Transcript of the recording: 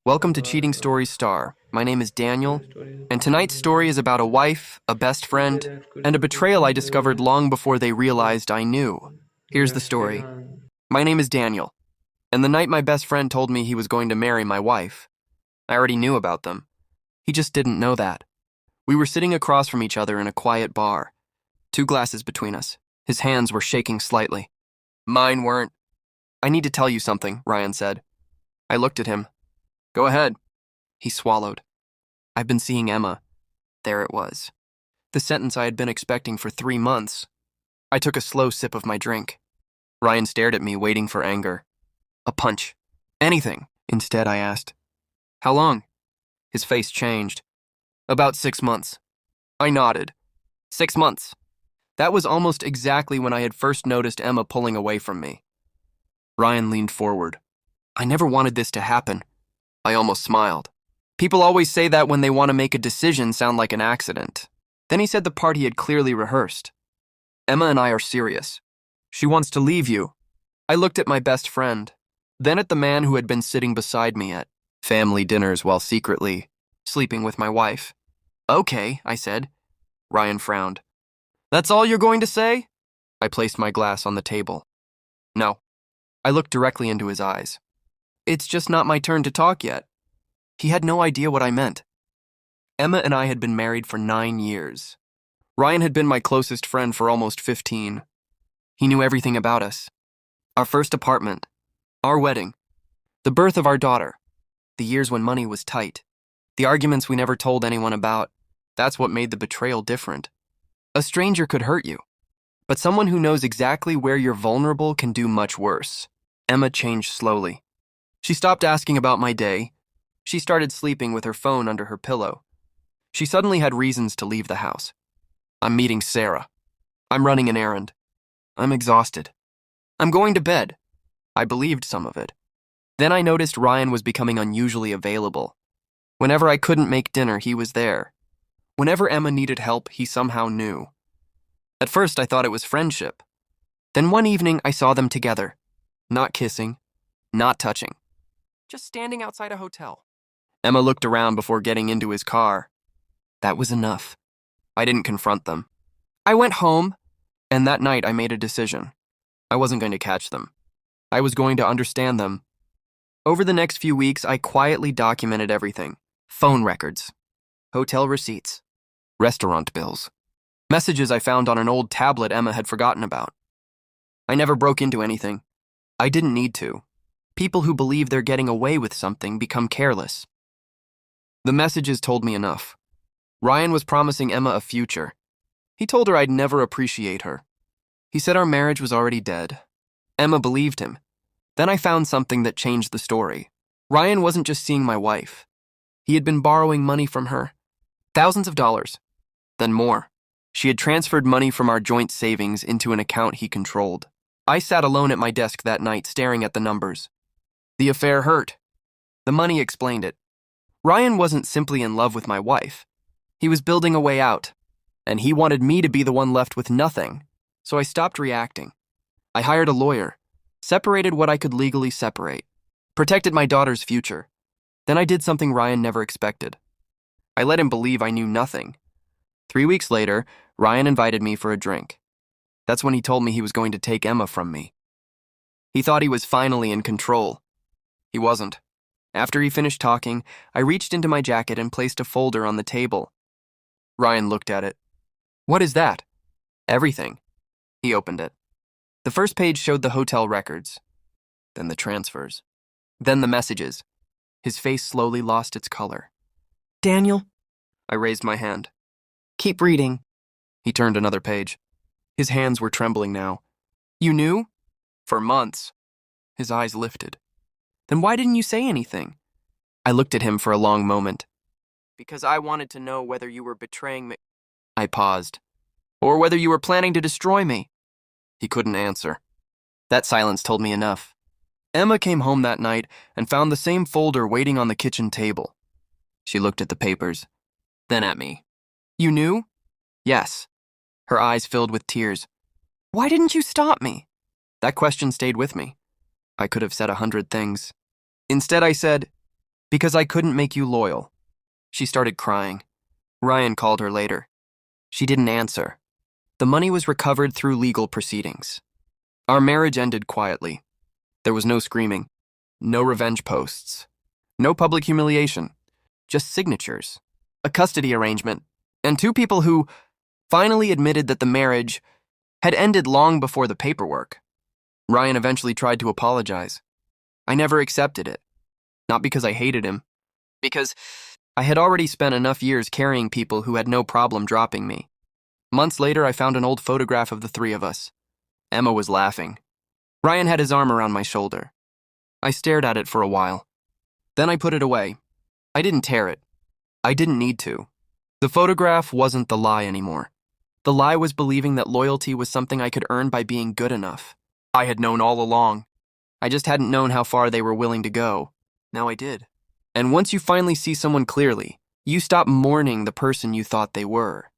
Welcome to Cheating Stories Star. My name is Daniel, and tonight's story is about a wife, a best friend, and a betrayal I discovered long before they realized I knew. Here's the story. My name is Daniel, and the night my best friend told me he was going to marry my wife, I already knew about them. He just didn't know that. We were sitting across from each other in a quiet bar, 2 glasses between us. His hands were shaking slightly. Mine weren't. I need to tell you something, Ryan said. I looked at him. Go ahead. He swallowed. I've been seeing Emma. There it was. The sentence I had been expecting for 3 months. I took a slow sip of my drink. Ryan stared at me, waiting for anger. A punch. Anything. Instead, I asked, how long? His face changed. About 6 months. I nodded. 6 months. That was almost exactly when I had first noticed Emma pulling away from me. Ryan leaned forward. I never wanted this to happen. I almost smiled. People always say that when they want to make a decision sound like an accident. Then he said the part he had clearly rehearsed. Emma and I are serious. She wants to leave you. I looked at my best friend, then at the man who had been sitting beside me at family dinners while secretly sleeping with my wife. Okay, I said. Ryan frowned. That's all you're going to say? I placed my glass on the table. No. I looked directly into his eyes. It's just not my turn to talk yet. He had no idea what I meant. Emma and I had been married for 9 years. Ryan had been my closest friend for almost 15. He knew everything about us. Our first apartment, our wedding, the birth of our daughter, the years when money was tight, the arguments we never told anyone about. That's what made the betrayal different. A stranger could hurt you, but someone who knows exactly where you're vulnerable can do much worse. Emma changed slowly. She stopped asking about my day. She started sleeping with her phone under her pillow. She suddenly had reasons to leave the house. I'm meeting Sarah. I'm running an errand. I'm exhausted. I'm going to bed. I believed some of it. Then I noticed Ryan was becoming unusually available. Whenever I couldn't make dinner, he was there. Whenever Emma needed help, he somehow knew. At first, I thought it was friendship. Then one evening, I saw them together. Not kissing, not touching. Just standing outside a hotel. Emma looked around before getting into his car. That was enough. I didn't confront them. I went home, and that night I made a decision. I wasn't going to catch them. I was going to understand them. Over the next few weeks, I quietly documented everything. Phone records, hotel receipts, restaurant bills, messages I found on an old tablet Emma had forgotten about. I never broke into anything. I didn't need to. People who believe they're getting away with something become careless. The messages told me enough. Ryan was promising Emma a future. He told her I'd never appreciate her. He said our marriage was already dead. Emma believed him. Then I found something that changed the story. Ryan wasn't just seeing my wife. He had been borrowing money from her. Thousands of dollars. Then more. She had transferred money from our joint savings into an account he controlled. I sat alone at my desk that night staring at the numbers. The affair hurt. The money explained it. Ryan wasn't simply in love with my wife. He was building a way out, and he wanted me to be the one left with nothing. So I stopped reacting. I hired a lawyer, separated what I could legally separate, protected my daughter's future. Then I did something Ryan never expected. I let him believe I knew nothing. 3 weeks later, Ryan invited me for a drink. That's when he told me he was going to take Emma from me. He thought he was finally in control. He wasn't. After he finished talking, I reached into my jacket and placed a folder on the table. Ryan looked at it. What is that? Everything. He opened it. The first page showed the hotel records, then the transfers, then the messages. His face slowly lost its color. Daniel? I raised my hand. Keep reading. He turned another page. His hands were trembling now. You knew? For months. His eyes lifted. Then why didn't you say anything? I looked at him for a long moment. Because I wanted to know whether you were betraying me. I paused. Or whether you were planning to destroy me. He couldn't answer. That silence told me enough. Emma came home that night and found the same folder waiting on the kitchen table. She looked at the papers, then at me. You knew? Yes. Her eyes filled with tears. Why didn't you stop me? That question stayed with me. I could have said 100 things. Instead, I said, Because I couldn't make you loyal. She started crying. Ryan called her later. She didn't answer. The money was recovered through legal proceedings. Our marriage ended quietly. There was no screaming, no revenge posts, no public humiliation, just signatures, a custody arrangement, and two people who finally admitted that the marriage had ended long before the paperwork. Ryan eventually tried to apologize. I never accepted it. Not because I hated him, because I had already spent enough years carrying people who had no problem dropping me. Months later, I found an old photograph of the three of us. Emma was laughing. Ryan had his arm around my shoulder. I stared at it for a while. Then I put it away. I didn't tear it. I didn't need to. The photograph wasn't the lie anymore. The lie was believing that loyalty was something I could earn by being good enough. I had known all along. I just hadn't known how far they were willing to go. Now I did. And once you finally see someone clearly, you stop mourning the person you thought they were.